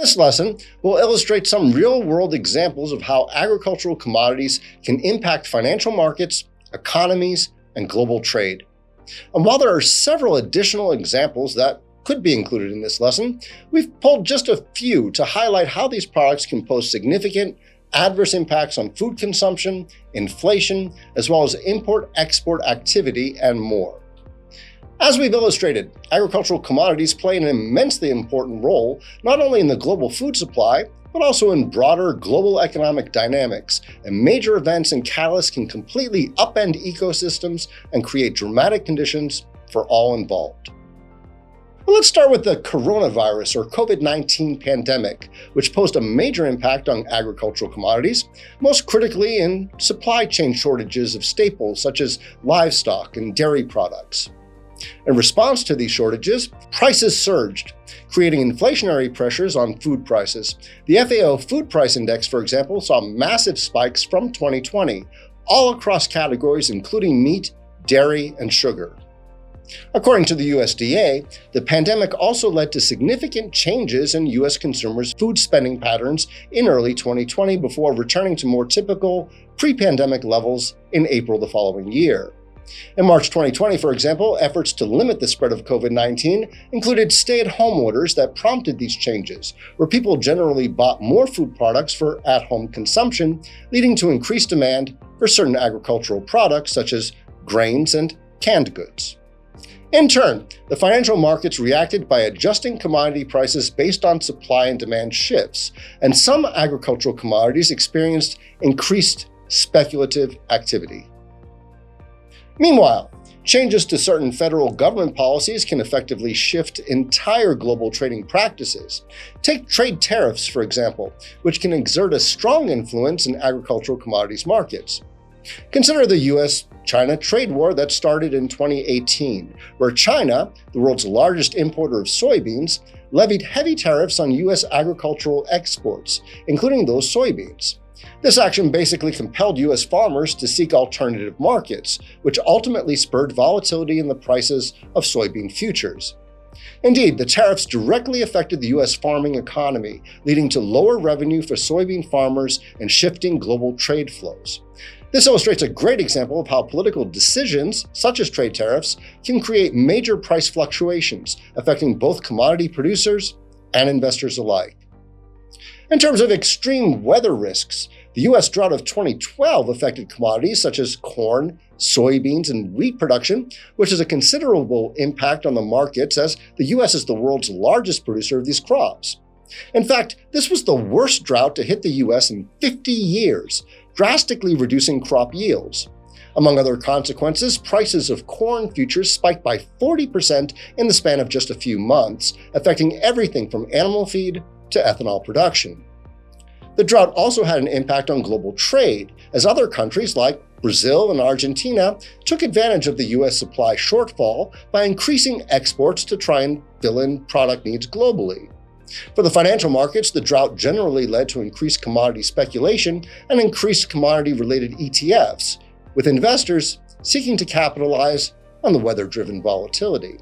This lesson will illustrate some real-world examples of how agricultural commodities can impact financial markets, economies, and global trade. And while there are several additional examples that could be included in this lesson, we've pulled just a few to highlight how these products can pose significant adverse impacts on food consumption, inflation, as well as import-export activity, and more. As we've illustrated, agricultural commodities play an immensely important role not only in the global food supply, but also in broader global economic dynamics, and major events and catalysts can completely upend ecosystems and create dramatic conditions for all involved. Well, let's start with the coronavirus or COVID-19 pandemic, which posed a major impact on agricultural commodities, most critically in supply chain shortages of staples such as livestock and dairy products. In response to these shortages, prices surged, creating inflationary pressures on food prices. The FAO Food Price Index, for example, saw massive spikes from 2020, all across categories including meat, dairy, and sugar. According to the USDA, the pandemic also led to significant changes in U.S. consumers' food spending patterns in early 2020 before returning to more typical pre-pandemic levels in April the following year. In March 2020, for example, efforts to limit the spread of COVID-19 included stay-at-home orders that prompted these changes, where people generally bought more food products for at-home consumption, leading to increased demand for certain agricultural products such as grains and canned goods. In turn, the financial markets reacted by adjusting commodity prices based on supply and demand shifts, and some agricultural commodities experienced increased speculative activity. Meanwhile, changes to certain federal government policies can effectively shift entire global trading practices. Take trade tariffs, for example, which can exert a strong influence in agricultural commodities markets. Consider the US-China trade war that started in 2018, where China, the world's largest importer of soybeans, levied heavy tariffs on US agricultural exports, including those soybeans. This action basically compelled US farmers to seek alternative markets, which ultimately spurred volatility in the prices of soybean futures. Indeed, the tariffs directly affected the US farming economy, leading to lower revenue for soybean farmers and shifting global trade flows. This illustrates a great example of how political decisions, such as trade tariffs, can create major price fluctuations, affecting both commodity producers and investors alike. In terms of extreme weather risks, the US drought of 2012 affected commodities such as corn, soybeans, and wheat production, which has a considerable impact on the markets as the US is the world's largest producer of these crops. In fact, this was the worst drought to hit the US in 50 years, drastically reducing crop yields. Among other consequences, prices of corn futures spiked by 40% in the span of just a few months, affecting everything from animal feed to ethanol production. The drought also had an impact on global trade, as other countries like Brazil and Argentina took advantage of the US supply shortfall by increasing exports to try and fill in product needs globally. For the financial markets, the drought generally led to increased commodity speculation and increased commodity-related ETFs, with investors seeking to capitalize on the weather-driven volatility.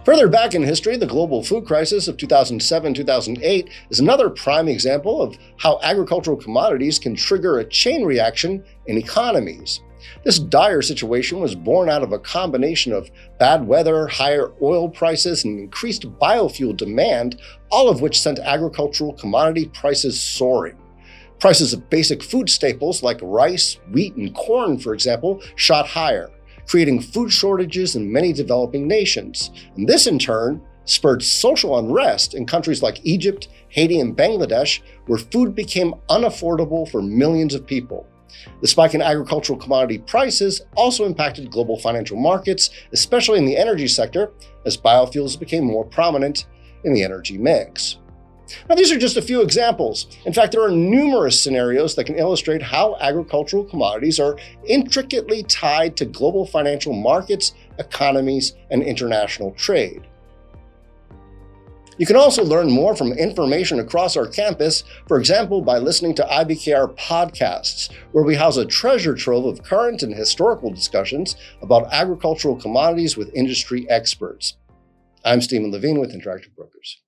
Further back in history, the global food crisis of 2007-2008 is another prime example of how agricultural commodities can trigger a chain reaction in economies. This dire situation was born out of a combination of bad weather, higher oil prices, and increased biofuel demand, all of which sent agricultural commodity prices soaring. Prices of basic food staples like rice, wheat, and corn, for example, shot higher, creating food shortages in many developing nations. And this, in turn, spurred social unrest in countries like Egypt, Haiti, and Bangladesh, where food became unaffordable for millions of people. The spike in agricultural commodity prices also impacted global financial markets, especially in the energy sector, as biofuels became more prominent in the energy mix. Now, these are just a few examples. In fact, there are numerous scenarios that can illustrate how agricultural commodities are intricately tied to global financial markets, economies, and international trade. You can also learn more from information across our campus, for example, by listening to IBKR podcasts, where we house a treasure trove of current and historical discussions about agricultural commodities with industry experts. I'm Stephen Levine with Interactive Brokers.